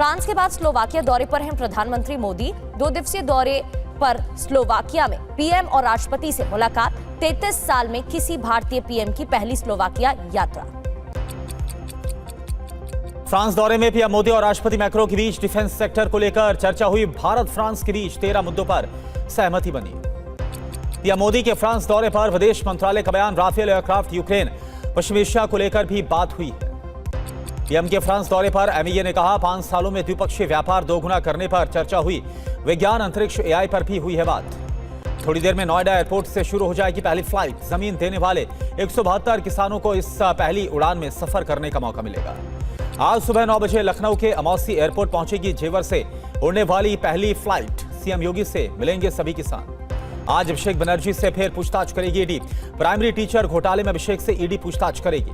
France के बाद Slovakia दौरे पर हैं प्रधानमंत्री मोदी। 2 दिवसीय दौरे पर स्लोवाकिया में पीएम और राष्ट्रपति से मुलाकात। 33 साल में किसी भारतीय पीएम की पहली स्लोवाकिया यात्रा। फ्रांस दौरे में पीएम मोदी और राष्ट्रपति मैक्रों के बीच डिफेंस सेक्टर को लेकर चर्चा हुई। भारत फ्रांस के बीच 13 मुद्दों पर सहमति बनी। पीएम मोदी के फ्रांस दौरे पर विदेश मंत्रालय का बयान। राफेल एयरक्राफ्ट, यूक्रेन, पश्चिम एशिया को लेकर भी बात हुई है। पीएम के फ्रांस दौरे पर एमईए ने कहा 5 सालों में द्विपक्षीय व्यापार दोगुना करने पर चर्चा हुई। विज्ञान, अंतरिक्ष, एआई पर भी हुई है बात। थोड़ी देर में नोएडा एयरपोर्ट से शुरू हो जाएगी पहली फ्लाइट। जमीन देने वाले 172 किसानों को इस पहली उड़ान में सफर करने का मौका मिलेगा। आज सुबह 9 बजे लखनऊ के अमौसी एयरपोर्ट पहुंचेगी जेवर से उड़ने वाली पहली फ्लाइट। सीएम योगी से मिलेंगे सभी किसान। आज अभिषेक बनर्जी से फिर पूछताछ करेगी ईडी। प्राइमरी टीचर घोटाले में अभिषेक से ईडी पूछताछ करेगी।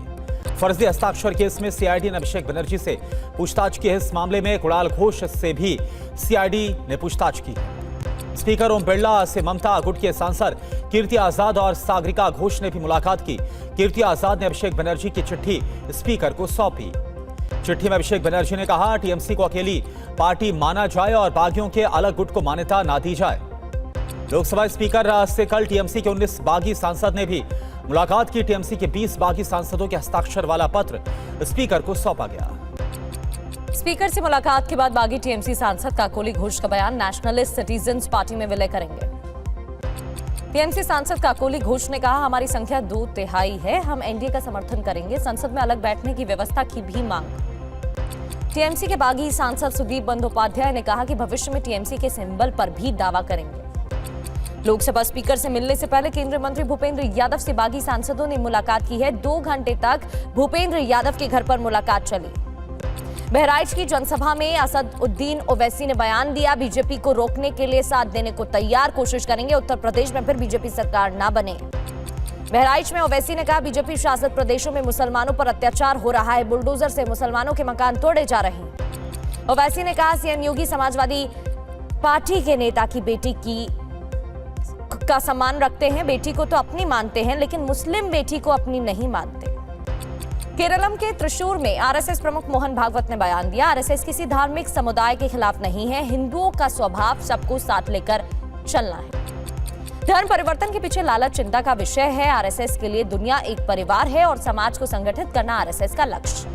फर्जी हस्ताक्षर केस में सीआईडी ने अभिषेक बनर्जी से पूछताछ की है। इस मामले में कुणाल घोष से भी सीआईडी ने पूछताछ की है। स्पीकर ओम बिरला से ममता गुट के सांसद कीर्ति आजाद और सागरिका घोष ने भी मुलाकात की। कीर्ति आजाद ने अभिषेक बनर्जी की चिट्ठी स्पीकर को सौंपी। चिट्ठी में अभिषेक बनर्जी ने कहा टीएमसी को अकेली पार्टी माना जाए और बागियों के अलग गुट को मान्यता ना दी जाए। लोकसभा स्पीकर से कल टीएमसी के 19 बागी सांसद ने भी मुलाकात की। टीएमसी के 20 बागी सांसदों के हस्ताक्षर वाला पत्र स्पीकर को सौंपा गया। स्पीकर से मुलाकात के बाद बागी टीएमसी सांसद काकोली घोष का बयान। नेशनलिस्ट सिटीजन्स पार्टी में विलय करेंगे। टीएमसी सांसद काकोली घोष ने कहा हमारी संख्या 2/3 है, हम एनडीए का समर्थन करेंगे। संसद में अलग बैठने की व्यवस्था की भी मांग। टीएमसी के बागी सांसद सुदीप बंदोपाध्याय ने कहा कि भविष्य में टीएमसी के सिंबल पर भी दावा करेंगे। लोकसभा स्पीकर से मिलने से पहले केंद्रीय मंत्री भूपेंद्र यादव से बागी सांसदों ने मुलाकात की है। 2 घंटे तक भूपेंद्र यादव के घर पर मुलाकात चली। बहराइच की जनसभा में असदुद्दीन ओवैसी ने बयान दिया बीजेपी को रोकने के लिए साथ देने को तैयार, कोशिश करेंगे उत्तर प्रदेश में फिर बीजेपी सरकार ना बने। बहराइच में ओवैसी ने कहा बीजेपी शासित प्रदेशों में मुसलमानों पर अत्याचार हो रहा है, बुलडोजर से मुसलमानों के मकान तोड़े जा रहे हैं। ओवैसी ने कहा सीएम योगी समाजवादी पार्टी के नेता की बेटी का सम्मान रखते हैं, बेटी को तो अपनी मानते हैं लेकिन मुस्लिम बेटी को अपनी नहीं मानते। केरलम के त्रिशूर में आरएसएस प्रमुख मोहन भागवत ने बयान दिया आरएसएस किसी धार्मिक समुदाय के खिलाफ नहीं है, हिंदुओं का स्वभाव सबको साथ लेकर चलना है। धर्म परिवर्तन के पीछे लालच चिंता का विषय है। आरएसएस के लिए दुनिया एक परिवार है और समाज को संगठित करना आरएसएस का लक्ष्य।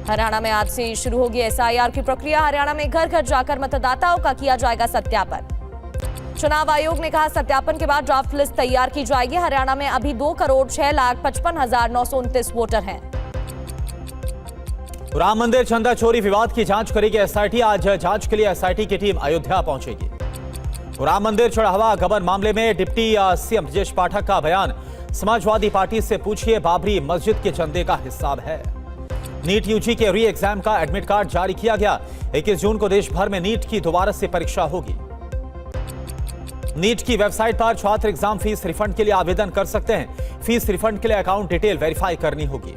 हरियाणा में आज से शुरू होगी एसआईआर की प्रक्रिया। हरियाणा में घर घर जाकर मतदाताओं का किया जाएगा सत्यापन। चुनाव आयोग ने कहा सत्यापन के बाद ड्राफ्ट लिस्ट तैयार की जाएगी। हरियाणा में अभी 2,06,55,929 वोटर हैं। राम मंदिर चंदा चोरी विवाद की जांच करेगी एसआईटी। आज जांच के लिए एसआईटी की टीम अयोध्या पहुंचेगी। राम मंदिर चढ़ावा गबन मामले में डिप्टी सीएम ब्रजेश पाठक का बयान। समाजवादी पार्टी से पूछिए बाबरी मस्जिद के चंदे का हिसाब है। नीट यूजी के री एग्जाम का एडमिट कार्ड जारी किया गया। 21 जून को देश भर में नीट की दोबारा से परीक्षा होगी। नीट की वेबसाइट पर छात्र एग्जाम फीस रिफंड के लिए आवेदन कर सकते हैं। फीस रिफंड के लिए अकाउंट डिटेल वेरीफाई करनी होगी।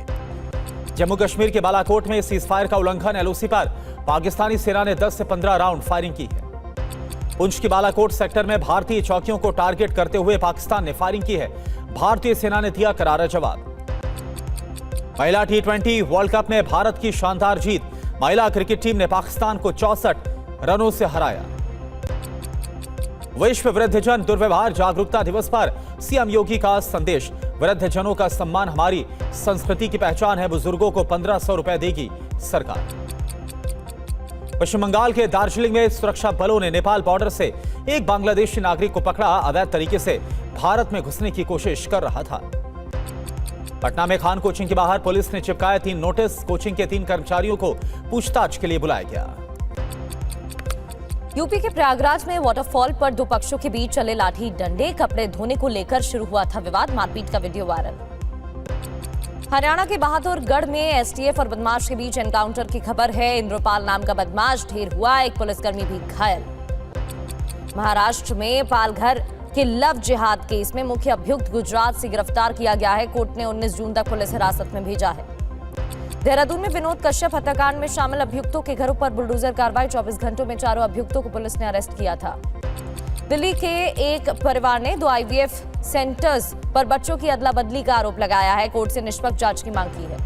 जम्मू कश्मीर के बालाकोट में सीजफायर का उल्लंघन एलओसी पर पाकिस्तानी सेना ने 10 से 15 राउंड फायरिंग की है। पुंछ की बालाकोट सेक्टर में भारतीय चौकियों को टारगेट करते हुए पाकिस्तान ने फायरिंग की है। भारतीय सेना ने दिया करारा जवाब। महिला T20 वर्ल्ड कप में भारत की शानदार जीत। महिला क्रिकेट टीम ने पाकिस्तान को 64 रनों से हराया। विश्व वृद्धजन दुर्व्यवहार जागरूकता दिवस पर सीएम योगी का संदेश। वृद्धजनों का सम्मान हमारी संस्कृति की पहचान है। बुजुर्गों को 1500 रुपए देगी सरकार। पश्चिम बंगाल के दार्जिलिंग में सुरक्षा बलों ने नेपाल बॉर्डर से एक बांग्लादेशी नागरिक को पकड़ा। अवैध तरीके से भारत में घुसने की कोशिश कर रहा था। पटना में खान कोचिंग के बाहर पुलिस ने चिपकाए 3 नोटिस। कोचिंग के 3 कर्मचारियों को पूछताछ के लिए बुलाया गया। यूपी के प्रयागराज में वाटरफॉल पर 2 पक्षों के बीच चले लाठी डंडे। कपड़े धोने को लेकर शुरू हुआ था विवाद। मारपीट का वीडियो वायरल। हरियाणा के बहादुरगढ़ में एसटीएफ और बदमाश के बीच एनकाउंटर की खबर है। इंद्रपाल नाम का बदमाश ढेर हुआ, एक पुलिसकर्मी भी घायल। महाराष्ट्र में पालघर के लव जिहाद केस में मुख्य अभियुक्त गुजरात से गिरफ्तार किया गया है। कोर्ट ने 19 जून तक पुलिस हिरासत में भेजा है। देहरादून में विनोद कश्यप हत्याकांड में शामिल अभियुक्तों के घरों पर बुलडोजर कार्रवाई। 24 घंटों में 4 अभियुक्तों को पुलिस ने अरेस्ट किया था। दिल्ली के एक परिवार ने 2 आईवीएफ सेंटर्स पर बच्चों की अदला बदली का आरोप लगाया है। कोर्ट से निष्पक्ष जांच की मांग की है।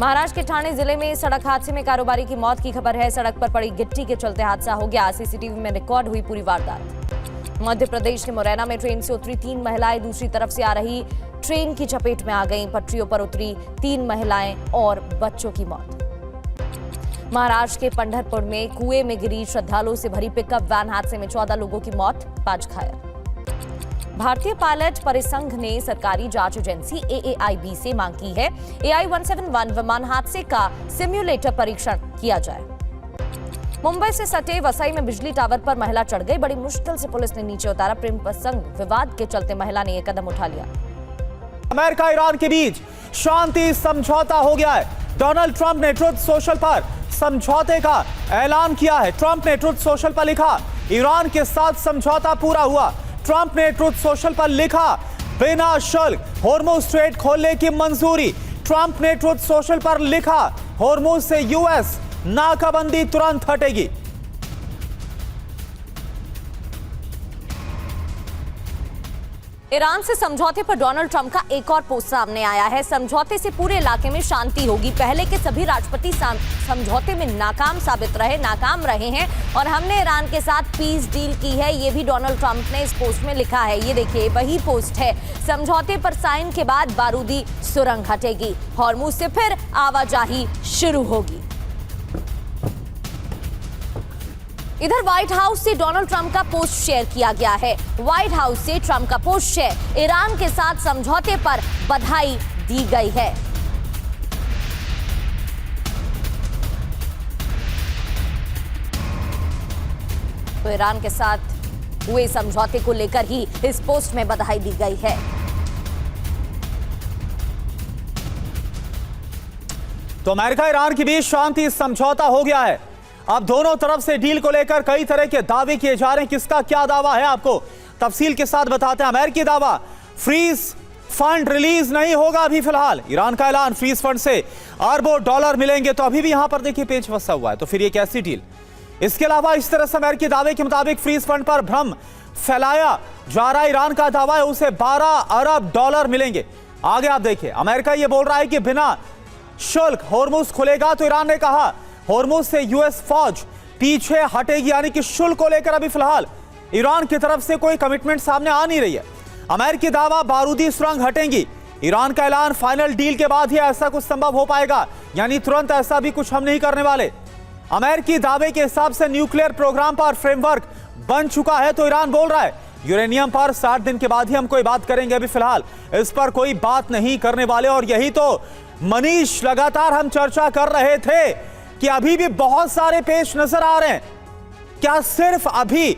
महाराष्ट्र के ठाणे जिले में सड़क हादसे में कारोबारी की मौत की खबर है। सड़क पर पड़ी गिट्टी के चलते हादसा हो गया। सीसीटीवी में रिकॉर्ड हुई पूरी वारदात। मध्य प्रदेश के मुरैना में ट्रेन से उतरी 3 महिलाएं दूसरी तरफ से आ रही ट्रेन की चपेट में आ गईं। पटरियों पर उतरी 3 महिलाएं और बच्चों की मौत। महाराष्ट्र के पंढरपुर में कुएं में गिरी श्रद्धालुओं से भरी पिकअप वैन हादसे में 14 लोगों की मौत, 5 घायल। भारतीय पायलट परिसंघ ने सरकारी जांच एजेंसी AAIB से मांग की है AI-171 विमान हादसे का सिम्युलेटर परीक्षण किया जाए। मुंबई से सटे वसई में बिजली टावर पर महिला चढ़ गई। बड़ी मुश्किल से पुलिस ने नीचे उतारा। प्रेम प्रसंग विवाद के चलते महिला ने यह कदम उठा लिया। अमेरिका ईरान के बीच शांति समझौता हो गया है। डोनाल्ड ट्रंप ने ट्रुथ सोशल पर समझौते का ऐलान किया है। ट्रंप ने ट्रुथ सोशल पर लिखा, ईरान के साथ समझौता पूरा हुआ। ट्रंप ने ट्रुथ सोशल पर लिखा, बिना शुल्क होर्मुज स्ट्रेट खोलने की मंजूरी। ट्रंप ने ट्रुथ सोशल पर लिखा, होर्मुज से यूएस नाकाबंदी तुरंत हटेगी। ईरान से समझौते पर डोनाल्ड ट्रंप का एक और पोस्ट सामने आया है। समझौते से पूरे इलाके में शांति होगी। पहले के सभी राष्ट्रपति समझौते में नाकाम रहे हैं और हमने ईरान के साथ पीस डील की है। ये भी डोनाल्ड ट्रंप ने इस पोस्ट में लिखा है। ये देखिए, वही पोस्ट है। समझौते पर साइन के बाद बारूदी सुरंग हटेगी। हॉर्मुज से फिर आवाजाही शुरू होगी। इधर व्हाइट हाउस से डोनाल्ड ट्रंप का पोस्ट शेयर किया गया है। व्हाइट हाउस से ट्रंप का पोस्ट शेयर, ईरान के साथ समझौते पर बधाई दी गई है। तो ईरान के साथ हुए समझौते को लेकर ही इस पोस्ट में बधाई दी गई है। तो अमेरिका ईरान के बीच शांति समझौता हो गया है। अब दोनों तरफ से डील को लेकर कई तरह के दावे किए जा रहे हैं। किसका क्या दावा है, आपको तफसील के साथ बताते हैं। अमेरिकी दावा, फ्रीज फंड रिलीज नहीं होगा अभी फिलहाल। ईरान का ऐलान, फ्रीज फंड से अरबों डॉलर मिलेंगे। तो अभी भी यहां पर देखिए पेच फंसा हुआ है। तो फिर ये कैसी डील? इसके अलावा इस तरह से अमेरिकी दावे के मुताबिक फ्रीज फंड पर भ्रम फैलाया जा रहा है। ईरान का दावा है उसे 12 अरब डॉलर मिलेंगे। आगे आप देखिए, अमेरिका ये बोल रहा है कि बिना शुल्क होर्मुज खुलेगा। तो ईरान ने कहा होर्मुज से यूएस फौज पीछे हटेगी, यानी कि शुल्क को लेकर अभी फिलहाल ईरान की तरफ से कोई कमिटमेंट सामने आ नहीं रही है। अमेरिकी दावा, बारूदी सुरंग हटेंगी। ईरान का ऐलान, फाइनल डील के बाद ही ऐसा कुछ संभव हो पाएगा, यानी तुरंत ऐसा भी कुछ हम नहीं करने वाले। अमेरिकी दावे के हिसाब से न्यूक्लियर प्रोग्राम पर फ्रेमवर्क बन चुका है। तो ईरान बोल रहा है यूरेनियम पर 60 दिन के बाद ही हम कोई बात करेंगे, अभी फिलहाल इस पर कोई बात नहीं करने वाले। और यही तो मनीष लगातार हम चर्चा कर रहे थे कि अभी भी बहुत सारे पेश नजर आ रहे हैं। क्या सिर्फ अभी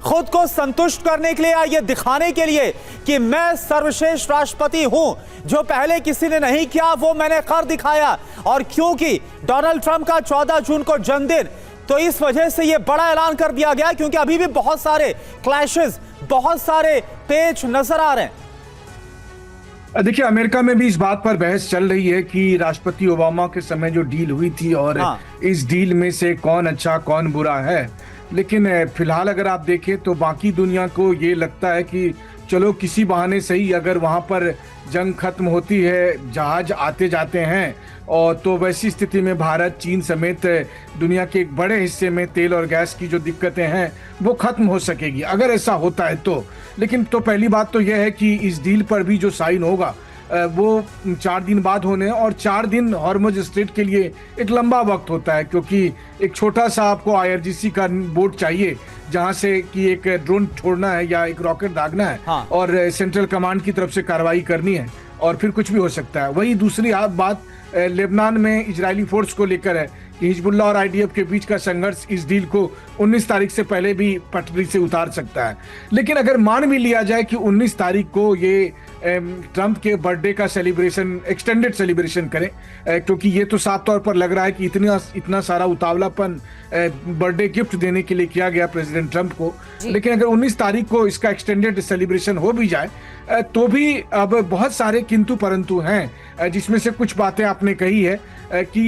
खुद को संतुष्ट करने के लिए या ये दिखाने के लिए कि मैं सर्वश्रेष्ठ राष्ट्रपति हूं, जो पहले किसी ने नहीं किया वो मैंने कर दिखाया। और क्योंकि डोनाल्ड ट्रंप का 14 जून को जन्मदिन, तो इस वजह से ये बड़ा ऐलान कर दिया गया, क्योंकि अभी भी बहुत सारे क्लैशेस, बहुत सारे पेच नजर आ रहे हैं। देखिए, अमेरिका में भी इस बात पर बहस चल रही है कि राष्ट्रपति ओबामा के समय जो डील हुई थी और इस डील में से कौन अच्छा कौन बुरा है। लेकिन फिलहाल अगर आप देखें तो बाकी दुनिया को ये लगता है कि चलो किसी बहाने सही, अगर वहाँ पर जंग खत्म होती है, जहाज आते जाते हैं, और तो वैसी स्थिति में भारत, चीन समेत दुनिया के एक बड़े हिस्से में तेल और गैस की जो दिक्कतें हैं वो खत्म हो सकेगी, अगर ऐसा होता है तो। लेकिन तो पहली बात तो यह है कि इस डील पर भी जो साइन होगा वो 4 दिन बाद होने, और 4 दिन हॉर्मुज स्ट्रेट के लिए एक लंबा वक्त होता है, क्योंकि एक छोटा सा आपको IRGC का बोट चाहिए जहां से कि एक ड्रोन छोड़ना है या एक रॉकेट दागना है। हाँ। और सेंट्रल कमांड की तरफ से कार्रवाई करनी है, और फिर कुछ भी हो सकता है। वही दूसरी बात लेबनान में इजरायली फोर्स को लेकर है कि हिजबुल्लाह और IDF के बीच का संघर्ष इस डील को 19 तारीख से पहले भी पटरी से उतार सकता है। लेकिन अगर मान भी लिया जाए कि 19 तारीख को ये ट्रंप के बर्थडे का सेलिब्रेशन, एक्सटेंडेड सेलिब्रेशन करें, क्योंकि ये तो साफ तौर पर लग रहा है कि इतना सारा उतावलापन बर्थडे गिफ्ट देने के लिए किया गया प्रेसिडेंट ट्रंप को। लेकिन अगर 19 तारीख को इसका एक्सटेंडेड सेलिब्रेशन हो भी जाए, तो भी अब बहुत सारे किंतु परंतु हैं, जिसमें से कुछ बातें आपने कही है कि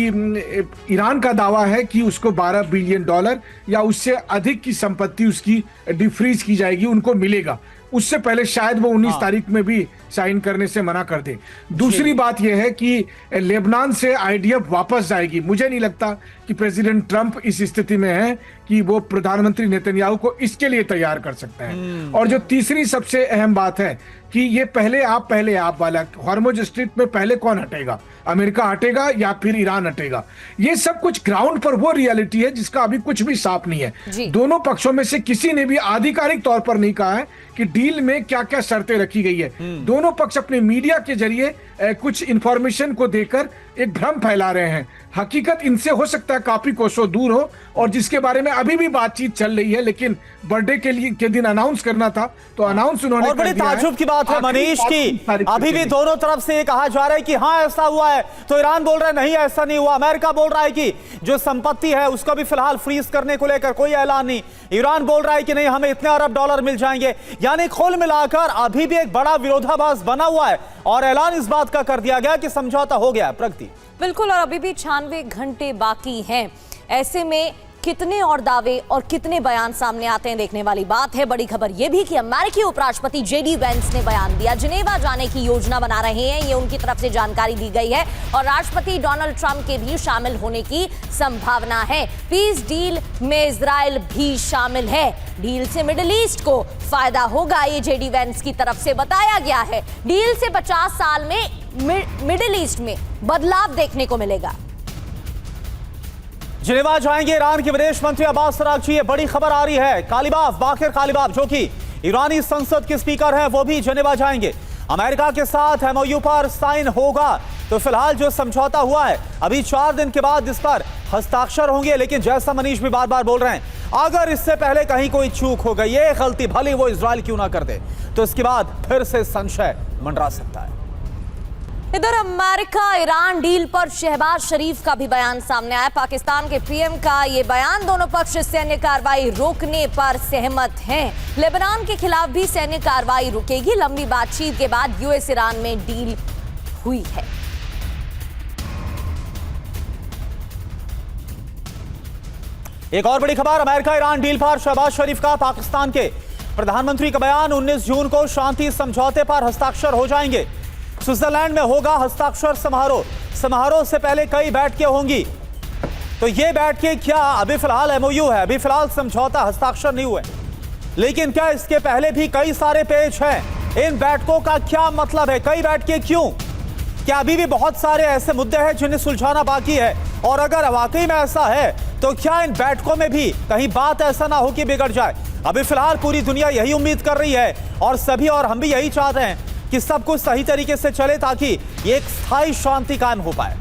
ईरान का दावा है कि उसको $12 बिलियन या उससे अधिक की संपत्ति उसकी डिफ्रीज की जाएगी, उनको मिलेगा। उससे पहले शायद वो 19 तारीख में भी साइन करने से मना कर दे। दूसरी बात यह है कि लेबनान से आईडीएफ वापस जाएगी। मुझे नहीं लगता कि प्रेसिडेंट ट्रंप इस स्थिति में है कि वो प्रधानमंत्री नेतन्याहू को इसके लिए तैयार कर सकते हैं। और जो तीसरी सबसे अहम बात है कि ये पहले आप वाला हॉर्मुज स्ट्रीट में पहले कौन हटेगा, अमेरिका हटेगा या फिर ईरान हटेगा? ये सब कुछ ग्राउंड पर वो रियलिटी है जिसका अभी कुछ भी साफ नहीं है। दोनों पक्षों में से किसी ने भी आधिकारिक तौर पर नहीं कहा है कि डील में क्या क्या शर्तें रखी गई है। दोनों पक्ष अपने मीडिया के जरिए कुछ इंफॉर्मेशन को देकर एक भ्रम फैला रहे हैं। हकीकत इनसे हो सकता है काफी कोसों दूर हो, और जिसके बारे में अभी भी बातचीत चल रही है, लेकिन बर्थडे के दिन अनाउंस करना था तो अनाउंस उन्होंने और बड़ी ताज्जुब की बात है मनीष की अभी भी दोनों तरफ से ये कहा जा रहा है कि हाँ ऐसा हुआ है, तो ईरान बोल रहा है नहीं ऐसा नहीं हुआ। अमेरिका बोल रहा है कि जो संपत्ति है उसका भी फिलहाल फ्रीज करने को लेकर कोई ऐलान नहीं। ईरान बोल रहा है कि नहीं हमें इतने अरब डॉलर मिल जाएंगे। यानी कुल मिलाकर अभी भी एक बड़ा विरोधाभास बना हुआ है और ऐलान इस बात का कर दिया गया कि समझौता हो गया है। प्रगति बिल्कुल, और अभी भी 96 घंटे बाकी हैं। ऐसे में कितने और दावे और कितने बयान सामने आते हैं देखने वाली बात है। बड़ी खबर यह भी कि अमेरिकी उपराष्ट्रपति जेडी वेंस ने बयान दिया, जिनेवा जाने की योजना बना रहे हैं, ये उनकी तरफ से जानकारी दी गई है। और राष्ट्रपति डोनाल्ड ट्रंप के भी शामिल होने की संभावना है। पीस डील में इजराइल भी शामिल है। डील से मिडिल ईस्ट को फायदा होगा, ये जेडी वेंस की तरफ से बताया गया है। डील से 50 साल में मिडिल ईस्ट में बदलाव देखने को मिलेगा। जिनेवा जाएंगे ईरान के विदेश मंत्री अब्बास अरागची। ये बड़ी खबर आ रही है। कालिबाफ बाकिर कालिबाफ जो कि ईरानी संसद के स्पीकर हैं, वो भी जिनेवा जाएंगे। अमेरिका के साथ एमओयू पर साइन होगा। तो फिलहाल जो समझौता हुआ है अभी 4 दिन के बाद इस पर हस्ताक्षर होंगे। लेकिन जैसा मनीष भी बार बार बोल रहे हैं, अगर इससे पहले कहीं कोई चूक हो गई, ये गलती भले वो इजराइल क्यों ना कर दे, तो इसके बाद फिर से संशय मंडरा सकता है। इधर अमेरिका ईरान डील पर शहबाज शरीफ का भी बयान सामने आया। पाकिस्तान के पीएम का ये बयान, दोनों पक्ष सैन्य कार्रवाई रोकने पर सहमत हैं। लेबनान के खिलाफ भी सैन्य कार्रवाई रुकेगी। लंबी बातचीत के बाद यूएस ईरान में डील हुई है। एक और बड़ी खबर, अमेरिका ईरान डील पर शहबाज शरीफ का पाकिस्तान के प्रधानमंत्री का बयान। 19 जून को शांति समझौते पर हस्ताक्षर हो जाएंगे। स्विट्जरलैंड में होगा हस्ताक्षर समारोह। समारोह से पहले कई बैठकें होंगी। तो ये बैठकें क्या, अभी फिलहाल एमओयू है, अभी फिलहाल समझौता हस्ताक्षर नहीं हुए, लेकिन क्या इसके पहले भी कई सारे पेज हैं? इन बैठकों का क्या मतलब है? कई बैठकें क्यों? क्या अभी भी बहुत सारे ऐसे मुद्दे हैं जिन्हें सुलझाना बाकी है? और अगर वाकई में ऐसा है तो क्या इन बैठकों में भी कहीं बात ऐसा ना हो कि बिगड़ जाए? अभी फिलहाल पूरी दुनिया यही उम्मीद कर रही है और सभी, और हम भी यही चाहते हैं कि सब कुछ सही तरीके से चले ताकि एक स्थायी शांति कायम हो पाए।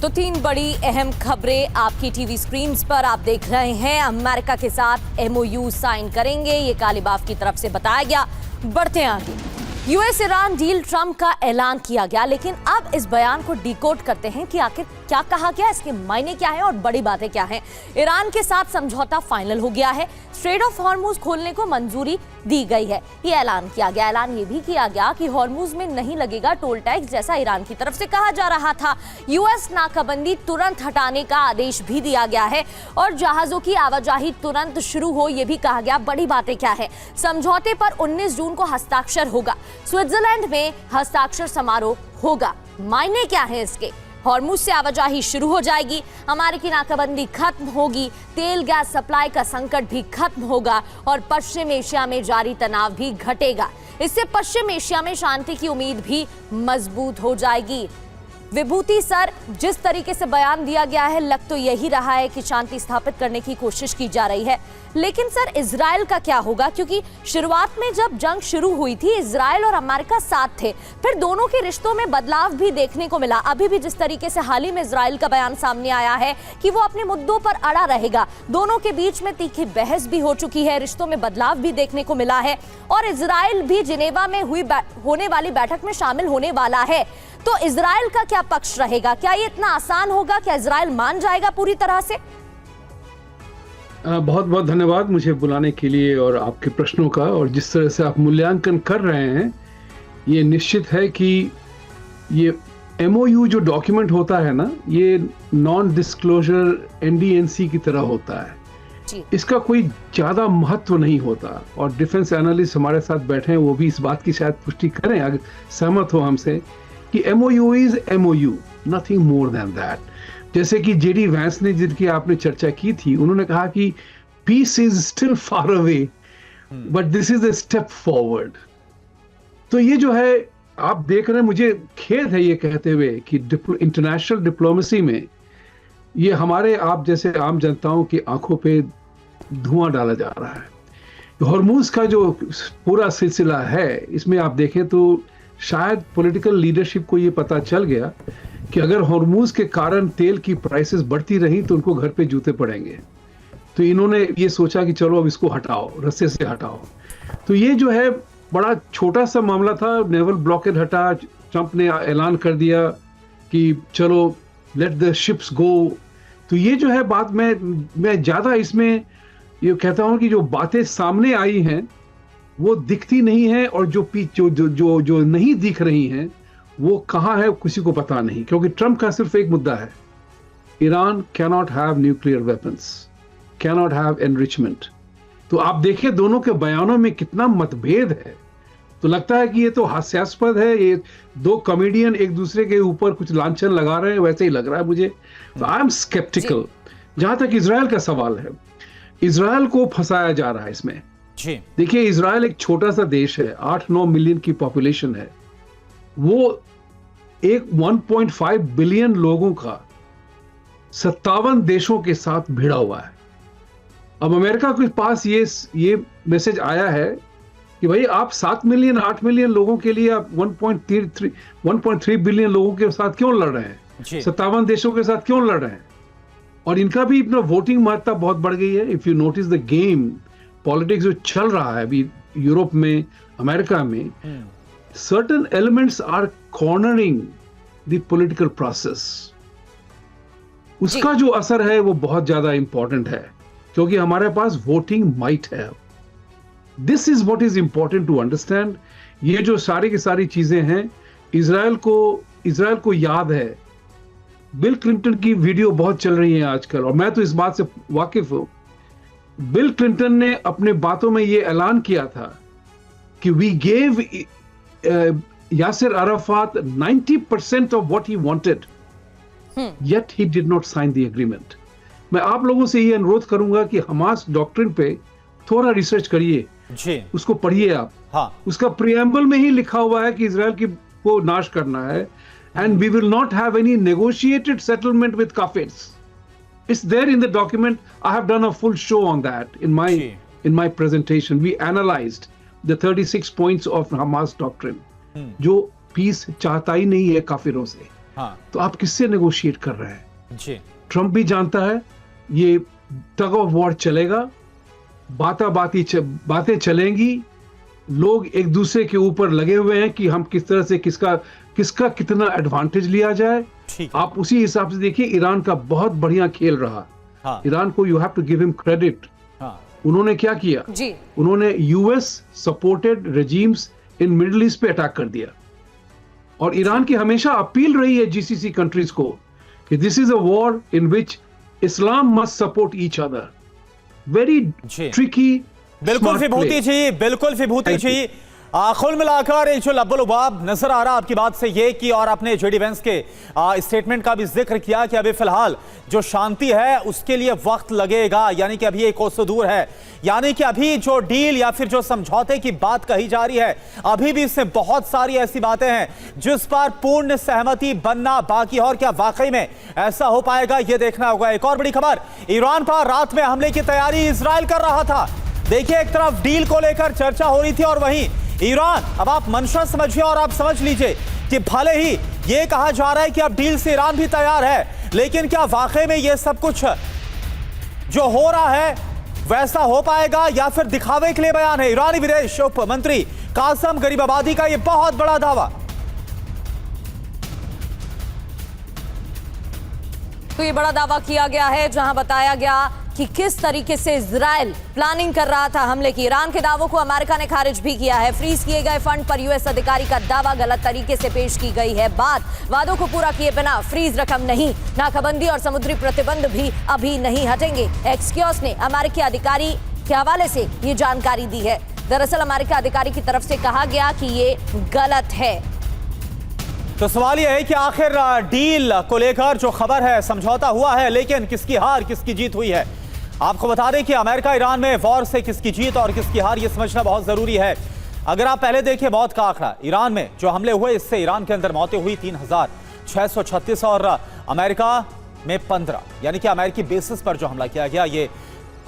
तो 3 बड़ी अहम खबरें आपकी टीवी स्क्रीन पर आप देख रहे हैं। अमेरिका के साथ एमओयू साइन करेंगे, ये कालिबाफ की तरफ से बताया गया। बढ़ते हैं आगे। यूएस ईरान डील ट्रंप का ऐलान किया गया, लेकिन अब इस बयान को डिकोड करते हैं कि आखिर क्या कहा गया, इसके मायने क्या है और बड़ी बातें क्या हैं। ईरान के साथ समझौता फाइनल हो गया है। स्ट्रेट ऑफ हॉर्मुज खोलने को मंजूरी दी गई है, ये ऐलान किया गया। ऐलान ये भी किया गया कि हॉर्मुज में नहीं लगेगा टोल टैक्स, जैसा ईरान की तरफ से कहा जा रहा था। यूएस नाकाबंदी तुरंत हटाने का आदेश भी दिया गया है और जहाजों की आवाजाही तुरंत शुरू हो, यह भी कहा गया। बड़ी बातें क्या है? समझौते पर 19 जून को हस्ताक्षर होगा। स्विट्जरलैंड में हस्ताक्षर समारोह होगा। मायने क्या है इसके? हॉर्मुज से आवाजाही शुरू हो जाएगी, अमेरिकी नाकाबंदी खत्म होगी, तेल गैस सप्लाई का संकट भी खत्म होगा और पश्चिम एशिया में जारी तनाव भी घटेगा। इससे पश्चिम एशिया में शांति की उम्मीद भी मजबूत हो जाएगी। विभूति सर, जिस तरीके से बयान दिया गया है, लग तो यही रहा है कि शांति स्थापित करने की कोशिश की जा रही है। लेकिन सर, इजराइल का क्या होगा? क्योंकि शुरुआत में जब जंग शुरू हुई थी, इजराइल और अमेरिका साथ थे, फिर दोनों के रिश्तों में बदलाव भी देखने को मिला। अभी भी जिस तरीके से हाल ही में इजराइल का बयान सामने आया है कि वो अपने मुद्दों पर अड़ा रहेगा, दोनों के बीच में तीखी बहस भी हो चुकी है, रिश्तों में बदलाव भी देखने को मिला है और इजराइल भी जिनेवा में होने वाली बैठक में शामिल होने वाला है। तो इजराइल का क्या पक्ष रहेगा? क्या ये इतना आसान होगा? क्या इजराइल मान जाएगा पूरी तरह से? बहुत बहुत धन्यवाद मुझे बुलाने के लिए और आपके प्रश्नों का, और जिस तरह से आप मूल्यांकन कर रहे हैं ये निश्चित है कि ये MOU जो डॉक्यूमेंट होता है ना, ये नॉन डिस्क्लोजर NDNC की तरह होता है। इसका कोई ज्यादा महत्व नहीं होता, और डिफेंस एनालिस्ट हमारे साथ बैठे हैं, वो भी इस बात की शायद पुष्टि करें अगर सहमत हो हमसे कि MOU is MOU, nothing more than that. जैसे कि JD वैंस ने, जिनकी आपने चर्चा की थी, उन्होंने कहा कि peace is still far away but this is a step forward. तो ये जो है आप देख रहे हैं, मुझे खेद है ये कहते हुए कि इंटरनेशनल डिप्लोमेसी में ये हमारे आप जैसे आम जनताओं की आंखों पे धुआं डाला जा रहा है। हॉर्मूज का जो पूरा सिलसिला है, इसमें आप देखें तो शायद पॉलिटिकल लीडरशिप को ये पता चल गया कि अगर हॉर्मूज के कारण तेल की प्राइसेस बढ़ती रही तो उनको घर पे जूते पड़ेंगे। तो इन्होंने ये सोचा कि चलो अब इसको हटाओ, रस्से से हटाओ। तो ये जो है बड़ा छोटा सा मामला था, नेवल ब्लॉकेड हटा, ट्रंप ने ऐलान कर दिया कि चलो लेट द शिप्स गो। तो ये जो है बात, मैं ज्यादा इसमें ये कहता हूं कि जो बातें सामने आई हैं वो दिखती नहीं है, और जो नहीं दिख रही हैं वो कहाँ है किसी को पता नहीं, क्योंकि ट्रंप का सिर्फ एक मुद्दा है, Iran cannot have nuclear weapons, cannot have enrichment. तो आप देखें दोनों के बयानों में कितना मतभेद है। तो लगता है कि ये तो हास्यास्पद है, ये दो कॉमेडियन एक दूसरे के ऊपर कुछ लांछन लगा रहे हैं, वैसे ही लग रहा है मुझे। तो आई एम स्केप्टिकल। जहां तक इजराइल का सवाल है, इजराइल को फंसाया जा रहा है इसमें। देखिए, इजराइल एक छोटा सा देश है, 8-9 मिलियन की पॉपुलेशन है, वो एक 1.5 बिलियन लोगों का 57 देशों के साथ भिड़ा हुआ है। अब अमेरिका के पास ये मैसेज आया है कि भाई आप 7 मिलियन 8 मिलियन लोगों के लिए आप 1.3 बिलियन लोगों के साथ क्यों लड़ रहे हैं, 57 देशों के साथ क्यों लड़ रहे हैं। और इनका भी अपना वोटिंग महत्ता बहुत बढ़ गई है। If you notice the game politics जो चल रहा है अभी यूरोप में, अमेरिका में, certain elements are cornering the political process. उसका जो असर है वो बहुत ज्यादा इंपॉर्टेंट है, क्योंकि हमारे पास वोटिंग माइट है। This is what is important to understand. ये जो सारी की सारी चीजें हैं, इजराइल को याद है। बिल क्लिंटन की वीडियो बहुत चल रही है आजकल, और मैं तो इस बात से वाकिफ हूं। बिल क्लिंटन ने अपने बातों में ये ऐलान किया था कि we gave Yasser Arafat 90% of what he wanted, yet he did not sign the agreement. मैं आप लोगों से ये अनुरोध करूंगा कि हमास डॉक्ट्रिन पे थोड़ा रिसर्च करिए, उसको पढ़िए आप। हाँ। उसका प्रियम्बल में ही लिखा हुआ है कि इजराइल को नाश करना है, and we will not have any negotiated settlement with Kafirs. It's there in the document. I have done a full show on that in my presentation. We analyzed the 36 points of Hamas doctrine, जो peace चाहता ही नहीं है काफिरों से। हाँ। तो आप किससे negotiate कर रहे हैं? ट्रंप भी जानता है ये tug of war चलेगा, बातें चलेंगी, लोग एक दूसरे के ऊपर लगे हुए हैं कि हम किस तरह से किसका कितना एडवांटेज लिया जाए। आप उसी हिसाब से देखिए, ईरान का बहुत बढ़िया खेल रहा। हाँ। ईरान को you have to give him credit. उन्होंने क्या किया, उन्होंने US supported regimes in Middle East पे अटैक कर दिया। और ईरान की हमेशा अपील रही है GCC कंट्रीज को कि this is a war in which Islam must support each other. Very tricky. बिल्कुल विभूति जी, बिल्कुल विभूति जी। कुल मिलाकर एक जो लब्बुलुबाब नजर आ रहा आपकी बात से ये कि, और आपने JD वैंस के स्टेटमेंट का भी जिक्र किया कि अभी फिलहाल जो शांति है उसके लिए वक्त लगेगा, यानी कि अभी एक कोसों दूर है। यानी कि अभी जो डील या फिर जो समझौते की बात कही जा रही है, अभी भी इसमें बहुत सारी ऐसी बातें हैं जिस पर पूर्ण सहमति बनना बाकी है। और क्या वाकई में ऐसा हो पाएगा, ये देखना होगा। एक और बड़ी खबर, ईरान पर रात में हमले की तैयारी इजराइल कर रहा था। देखिए, एक तरफ डील को लेकर चर्चा हो रही थी और वहीं ईरान, अब आप मंशा समझिए और आप समझ लीजिए कि भले ही ये कहा जा रहा है कि अब डील से ईरान भी तैयार है, लेकिन क्या वाकई में ये सब कुछ जो हो रहा है वैसा हो पाएगा या फिर दिखावे के लिए बयान है? ईरानी विदेश उप मंत्री कासम गरीबाबादी का ये बहुत बड़ा दावा। तो ये बड़ा दावा किया गया है, जहां बताया गया कि किस तरीके से इजराइल प्लानिंग कर रहा था हमले की। ईरान के दावों को अमेरिका ने खारिज भी किया है। फ्रीज किए गए फंड पर यूएस अधिकारी का दावा गलत तरीके से पेश की गई है बात। वादों को पूरा किए बिना फ्रीज रकम नहीं, नाकाबंदी और समुद्री प्रतिबंध भी अभी नहीं हटेंगे। एक्सियोस ने अमेरिकी अधिकारी के हवाले से ये जानकारी दी है। दरअसल अमेरिका अधिकारी की तरफ से कहा गया कि ये गलत है। तो सवाल यह है कि आखिर डील को लेकर जो खबर है, समझौता हुआ है, लेकिन किसकी हार किसकी जीत हुई है। आपको बता दें कि अमेरिका ईरान में वॉर से किसकी जीत और किसकी हार ये समझना बहुत जरूरी है। अगर आप पहले देखिए मौत का आंकड़ा, ईरान में जो हमले हुए इससे ईरान के अंदर मौतें हुई 3636 और अमेरिका में 15, यानी कि अमेरिकी बेसिस पर जो हमला किया गया ये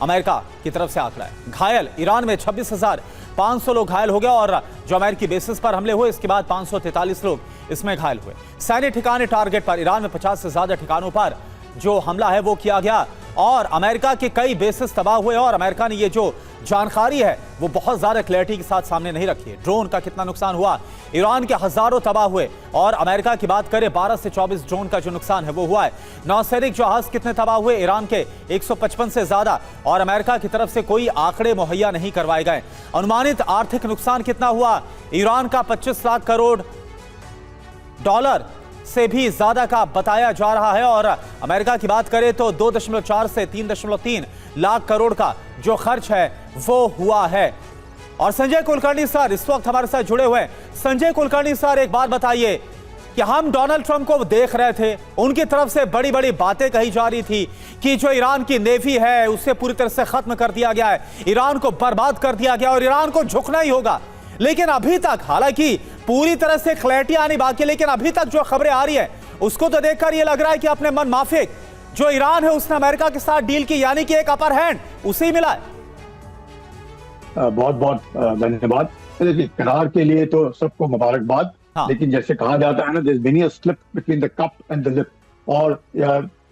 अमेरिका की तरफ से आंकड़ा है। घायल ईरान में 26,500 लोग घायल हो गए और जो अमेरिकी बेसिस पर हमले हुए इसके बाद 543 लोग इसमें घायल हुए। सैन्य ठिकाने टारगेट पर ईरान में 50 से ज्यादा ठिकानों पर जो हमला है वो किया गया और अमेरिका के कई बेसिस तबाह हुए और अमेरिका ने ये जो जानकारी है वो बहुत ज्यादा क्लैरिटी के साथ सामने नहीं रखी है। ड्रोन का कितना नुकसान हुआ, ईरान के हजारों तबाह हुए और अमेरिका की बात करें 12 से 24 ड्रोन का जो नुकसान है वो हुआ है। नौसैनिक जहाज कितने तबाह हुए, ईरान के 155 से ज्यादा और अमेरिका की तरफ से कोई आंकड़े मुहैया नहीं करवाए गए। अनुमानित आर्थिक नुकसान कितना हुआ, ईरान का 25 लाख करोड़ डॉलर से भी ज्यादा का बताया जा रहा है और अमेरिका की बात करें तो 2.4 से 3.3 लाख करोड़ का जो खर्च है वो हुआ है। और संजय कुलकर्णी सर इस वक्त हमारे साथ जुड़े हुए हैं। संजय कुलकर्णी सर, एक बात बताइए कि हम डोनाल्ड ट्रंप को देख रहे थे, उनकी तरफ से बड़ी बड़ी बातें कही जा रही थी कि जो ईरान की नेवी है उसे पूरी तरह से खत्म कर दिया गया है, ईरान को बर्बाद कर दिया गया और ईरान को झुकना ही होगा। लेकिन अभी तक, हालांकि पूरी तरह से क्लैरिटी आनी बाकी है, लेकिन अभी तक जो खबरें आ रही है उसको तो देखकर ये लग रहा है कि अपने मन माफिक जो ईरान है उसने अमेरिका के साथ डील की, यानी कि एक अपर हैंड उसे ही मिला है। बहुत बहुत धन्यवाद। देखिए, करार के लिए तो सबको मुबारकबाद। हाँ। लेकिन जैसे कहा जाता है ना, there is many a slip between the cup and the lip, और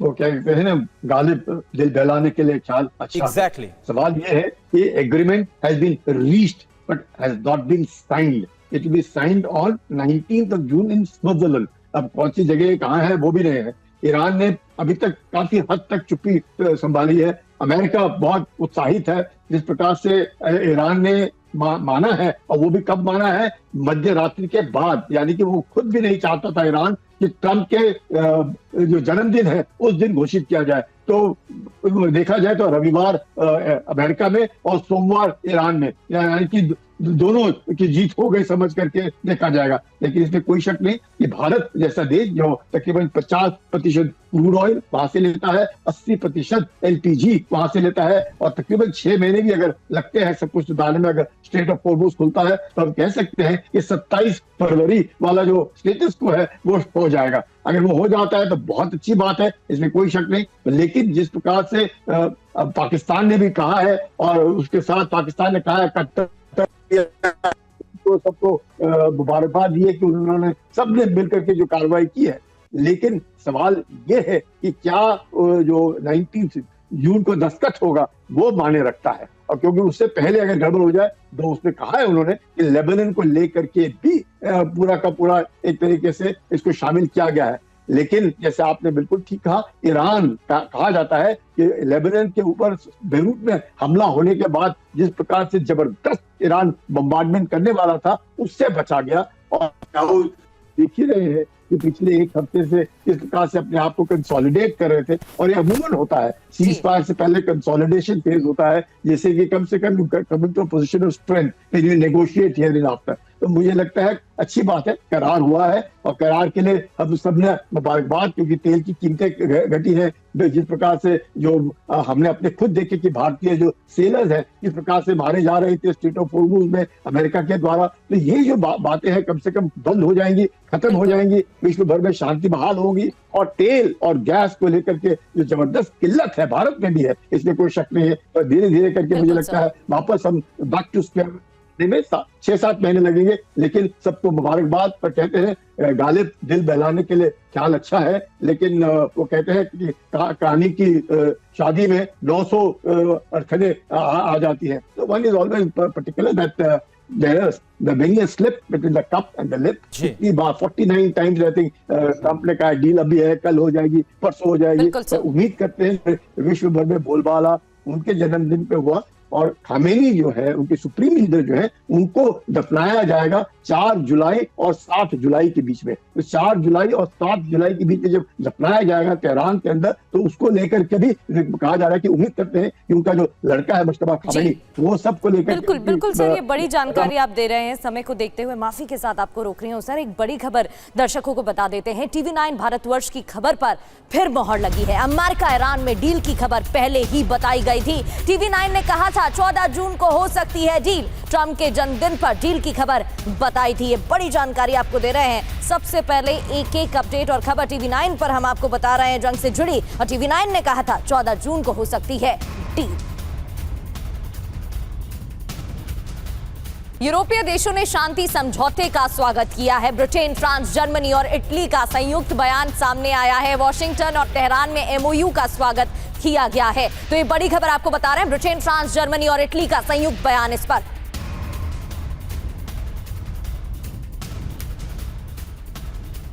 वो क्या कहते हैं ना, गालिब दिल बहलाने के लिए ख्याल अच्छा। Exactly. सवाल ये है कि agreement has been reached but has not been signed. It will be signed on 19th of June इन स्विट्जरलैंड। अब कौन सी जगह कहाँ है वो भी नहीं है। ईरान ने अभी तक काफी हद तक चुप्पी संभाली है। अमेरिका बहुत उत्साहित है जिस प्रकार से ईरान ने माना है, और वो भी कब माना है, मध्य रात्रि के बाद, यानी कि वो खुद भी नहीं चाहता था ईरान कि ट्रंप के जो जन्मदिन है उस दिन घोषित किया जाए। तो देखा जाए तो रविवार अमेरिका में और सोमवार ईरान में, यानी कि दोनों की जीत हो गई समझ करके देखा जाएगा। लेकिन इसमें कोई शक नहीं कि भारत जैसा देश जो तकरीबन 50% क्रूड ऑयल वहां से लेता है, 80% LPG वहां से लेता है, और तकरीबन 6 महीने भी अगर लगते हैं सब कुछ सुधारने में, अगर स्ट्रेट ऑफ हॉर्मुज़ खुलता है तो हम कह सकते हैं कि 27 फरवरी वाला जो स्टेटस को है वो हो जाएगा। अगर वो हो जाता है तो बहुत अच्छी बात है, इसमें कोई शक नहीं। लेकिन जिस प्रकार से पाकिस्तान ने भी कहा है और उसके साथ पाकिस्तान ने कहा है तो सबको मुबारकबाद दिए कि उन्होंने सबने मिलकर के जो कार्रवाई की है। लेकिन सवाल ये है कि क्या जो 19 जून को दस्तखत होगा वो माने रखता है, और क्योंकि उससे पहले अगर गड़बड़ हो जाए तो उसने कहा है उन्होंने कि लेबनान को लेकर के भी पूरा का पूरा एक तरीके से इसको शामिल किया गया है। लेकिन जैसे आपने बिल्कुल ठीक कहा, ईरान कहा जाता है कि लेबनान के ऊपर बेरूत में हमला होने के बाद जिस प्रकार से जबरदस्त ईरान बम्बार्डमेंट करने वाला था उससे बचा गया। और देख ही रहे हैं कि पिछले एक हफ्ते से इस प्रकार से अपने आप को कंसोलिडेट कर रहे थे, और ये अमूमन होता है, सीज फायर से पहले कंसोलिडेशन फेज होता है, जैसे कि कम से कम coming to position of strength, फिर you negotiate hereinafter. तो मुझे लगता है अच्छी बात है, करार हुआ है, और करार के लिए हम सबने मुबारकबाद, क्योंकि तेल की कीमतें घटी है। जिस प्रकार से जो हमने अपने खुद देखे कि भारतीय जो सेलर्स हैं इस प्रकार से मारे जा रहे थे स्ट्रेट ऑफ हॉर्मुज़ में अमेरिका के द्वारा, तो ये जो बातें हैं कम से कम बंद हो जाएंगी, खत्म हो जाएंगी, विश्व भर में शांति बहाल होगी। और तेल और गैस को लेकर के जो जबरदस्त किल्लत है भारत में भी है, इसमें कोई शक नहीं है। और धीरे धीरे करके मुझे लगता है वापस हम बैक टू स्क्वायर में 6-7 महीने लगेंगे। लेकिन सबको मुबारकबाद। पर कहते हैं गालिब दिल बहलाने के लिए ख्याल अच्छा है, लेकिन वो कहते हैं कि कहानी की शादी में 900 अड़चने आ जाती है। तो one is always particular that the being a slip between the cup and the lip. इतनी बार 49 times I think ट्रम्प ने कहा डील अभी है, कल हो जाएगी, परसों हो जाएगी। तो उम्मीद करते हैं विश्व भर में बोलबाला उनके जन्मदिन पे हुआ और खामेनी जो है उनके सुप्रीम लीडर जो है उनको दफनाया जाएगा 4 जुलाई और 7 जुलाई के बीच में। तो 4 जुलाई और 7 जुलाई के बीच में जब दफनाया जाएगा तेहरान के अंदर, तो उसको लेकर के भी कहा जा रहा है कि उम्मीद करते हैं कि उनका जो लड़का है मुश्तबा खामेनी वो सबको लेकर। बिल्कुल बिल्कुल सर, ये बड़ी जानकारी आप दे रहे हैं। समय को देखते हुए माफी के साथ आपको रोक रही हूँ सर। एक बड़ी खबर दर्शकों को बता देते हैं। TV9 भारतवर्ष की खबर पर फिर मोहर लगी है। अमेरिका ईरान में डील की खबर पहले ही बताई गई थी। TV9 ने कहा था 14 जून को हो सकती है डील। ट्रंप के जन्मदिन पर डील की खबर बताई थी। ये बड़ी जानकारी आपको दे रहे हैं। सबसे पहले एक एक अपडेट और खबर TV9 पर हम आपको बता रहे हैं जंग से जुड़ी, और TV9 ने कहा था 14 जून को हो सकती है डील। यूरोपीय देशों ने शांति समझौते का स्वागत किया है। ब्रिटेन, फ्रांस, जर्मनी और इटली का संयुक्त बयान सामने आया है। वॉशिंगटन और तेहरान में MOU का स्वागत किया गया है। तो ये बड़ी खबर आपको बता रहे हैं। ब्रिटेन, फ्रांस, जर्मनी और इटली का संयुक्त बयान इस पर